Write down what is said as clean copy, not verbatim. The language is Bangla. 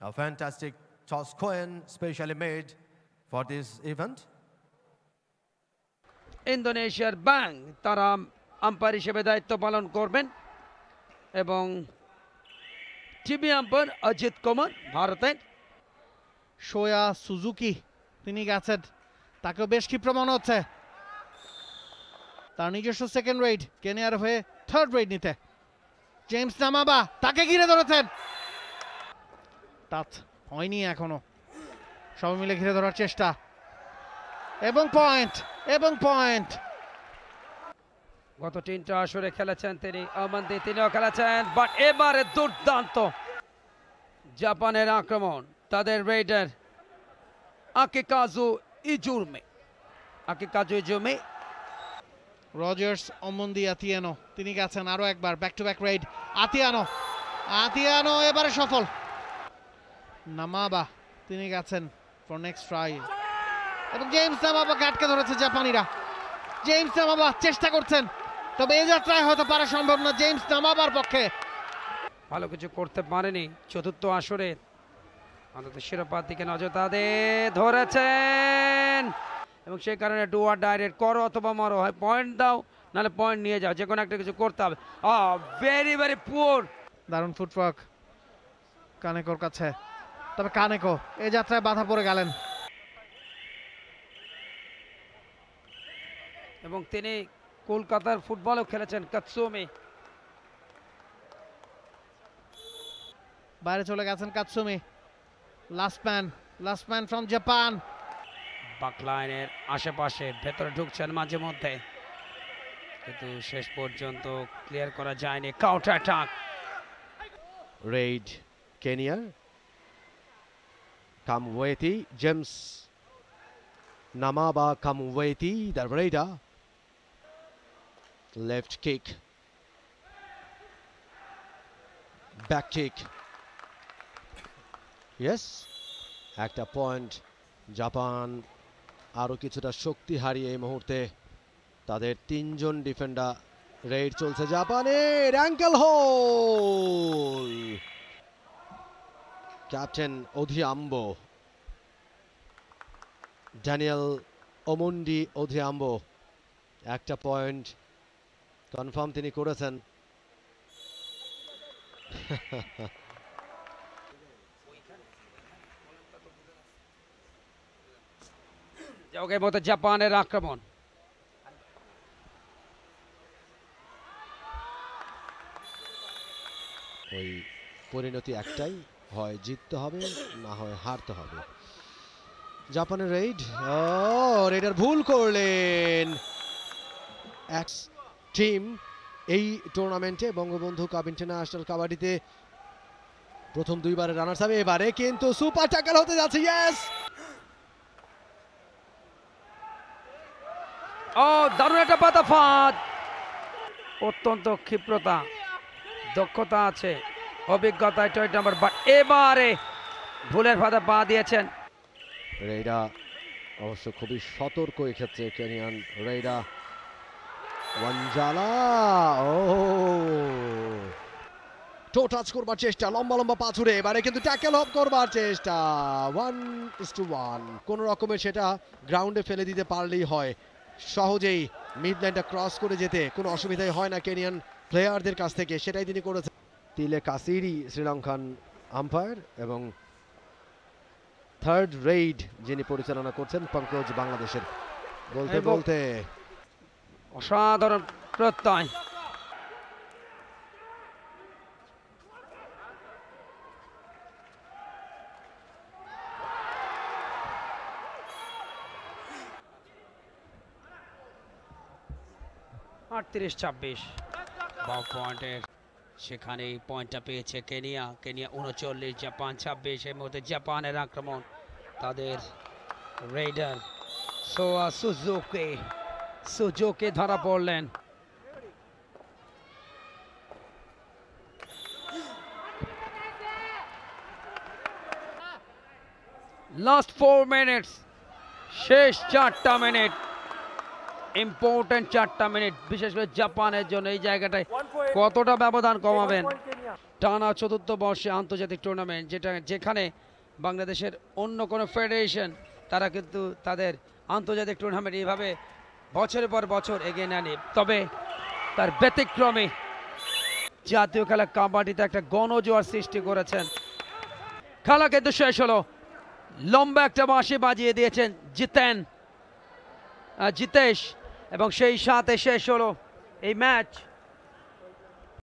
A fantastic toss coin specially made for this event. ইন্দোনেশিয়ার ব্যাং তারা আম্পায়ার হিসেবে দায়িত্ব পালন করবেন এবং টিভি আম্পায়ার অজিত কুমার ভারতের। শোয়া সুজুকি তিনি গেছেন, তাকেও বেশ ক্ষিপ্র মনে হচ্ছে। তার নিজস্ব সেকেন্ড রেড, কেনিয়ার হয়ে থার্ড রেড নিতে। জেমস নামাবা তাকে ঘিরে ধরেছেন, টাচ হয়নি এখনো, সবাই মিলে ঘিরে ধরার চেষ্টা এবং পয়েন্ট। গত তিনটা আসরে খেলেছেন তিনি, আমন্দি তিনিও খেলেছেন, বাট এবারে দুর্দান্ত জাপানের আক্রমণ। তাদের রেডার আকিকাজু ইজুমি রজার্স অমন্দি আতিয়ানো তিনি গেছেন আরো একবার, ব্যাক টু ব্যাক রেড। আতিয়ানো এবারে সফল। নামাবা তিনি গেছেন ফর নেক্সট ট্রাই এবং জেমস নামাবাকে আটকে ধরেছে জাপানিরা। জেমস নামাবা চেষ্টা করছেন, তবে এই যাত্রায় হয়তো পারা সম্ভব না জেমস নামাবার পক্ষে। ভালো কিছু করতে পারেনি চতুর্থ আসরে, অন্তত শিরোপার দিকে নজর তাদের ধরেছেন এবং সেই কারণে ডু অর ডাইরেক্ট করো অথবা মারো, হয় পয়েন্ট দাও নাহলে পয়েন্ট নিয়ে যাও, যে কোনো একটা কিছু করতে হবে। Very very poor. দারুণ ফুটওয়ার্ক কানেকোর কাছে, তবে কানেকো এই যাত্রায় বাধা পড়ে গেলেন এবং তিনি কলকাতার ফুটবলও খেলেছেন। কাতসুমি বাইরে চলে গেছেন, Katsumi last man from Japan. বাকলাইনের আশেপাশে ভেতরে ঢুকছেন মাঝে মধ্যে, কিন্তু শেষ পর্যন্ত ক্লিয়ার করা যায়নি। Counter attack Raid Kenya. Kamweti, James Namaba Kamweti, the raider. Left kick. Back kick. Yes. একটা পয়েন্ট। জাপান আরো কিছুটা শক্তি হারিয়ে এই মুহূর্তে তাদের তিনজন ডিফেন্ডার। রেড চলছে জাপানের, ankle whole. Captain অধিয়াম্বো, Daniel Omondi অধিয়াম্বো একটা পয়েন্ট কনফার্ম তিনি করেছেন। যোগের মতো জাপানের আক্রমণ। ওই পরিণতি একটাই, হয় জিততে হবে না হয় হারতে হবে। জাপানের রেডার ভুল করলেন। এক্স টিম এই টুর্নামেন্টে বঙ্গবন্ধু কাপ ইন্টারন্যাশনাল কাবাডিতে প্রথম দুইবারে রানার্স আপ, এবারে কিন্তু সুপার ট্যাকল হতে যাচ্ছে। ইয়েস, দারুণ একটা পাতা ফাঁদ, অত্যন্ত ক্ষিপ্রতা দক্ষতা আছে, অভিজ্ঞতায় 20 নম্বর, বাট এবারে ভুলের ফাঁদে পা দিয়েছেন। রেইডা অবশ্য খুবই সতর্ক এক্ষেত্রে। কেনিয়ান রেইডা ওয়ানজালা টো টাচ করবার চেষ্টা, লম্বা পা ছুড়ে এবারে কিন্তু ট্যাকেল অফ করবার চেষ্টা। 1-1 কোন রকমের সেটা গ্রাউন্ডে ফেলে দিতে পারলেই হয়। সহজেই মিড লাইনটা ক্রস করে যেতে কোনো অসুবিধাই হয় না কেনিয়ান প্লেয়ারদের কাছ থেকে, সেটাই তিনি করেছেন। তিলে কাসিরি শ্রীলঙ্কান আম্পায়ার এবং থার্ড রেইড যিনি পরিচালনা করছেন পঙ্কজ বাংলাদেশের। বলতে অসাধারণ প্রত্যয়। আটত্রিশ 26 পয়েন্টের সেখানেই পয়েন্টটা পেয়েছে কেনিয়া। 39, জাপান 26। এর মধ্যে জাপানের আক্রমণ, তাদের রেইডার সোয়া সুজুকি ধরা পড়লেন। লাস্ট 4 মিনিটস, শেষ 4টা মিনিট, ইম্পর্টেন্ট 4টা মিনিট, বিশেষ করে জাপানের জন্য। এই জায়গাটায় কতটা ব্যবধান কমাবেন। টানা চতুর্থ বর্ষে আন্তর্জাতিক টুর্নামেন্ট, যেখানে বাংলাদেশের অন্য কোনো ফেডারেশন তারা কিন্তু তাদের আন্তর্জাতিক টুর্নামেন্ট এইভাবে বছরের পর বছর এগিয়ে নেয়নি। তবে তার ব্যতিক্রমে জাতীয় খেলা কাবাডিতে একটা গণজোয়ার সৃষ্টি করেছেন। খেলা কিন্তু শেষ হলো, লম্বা একটা বাঁশি বাজিয়ে দিয়েছেন জিতেশ, এবং সেই সাথে শেষ হলো এই ম্যাচ।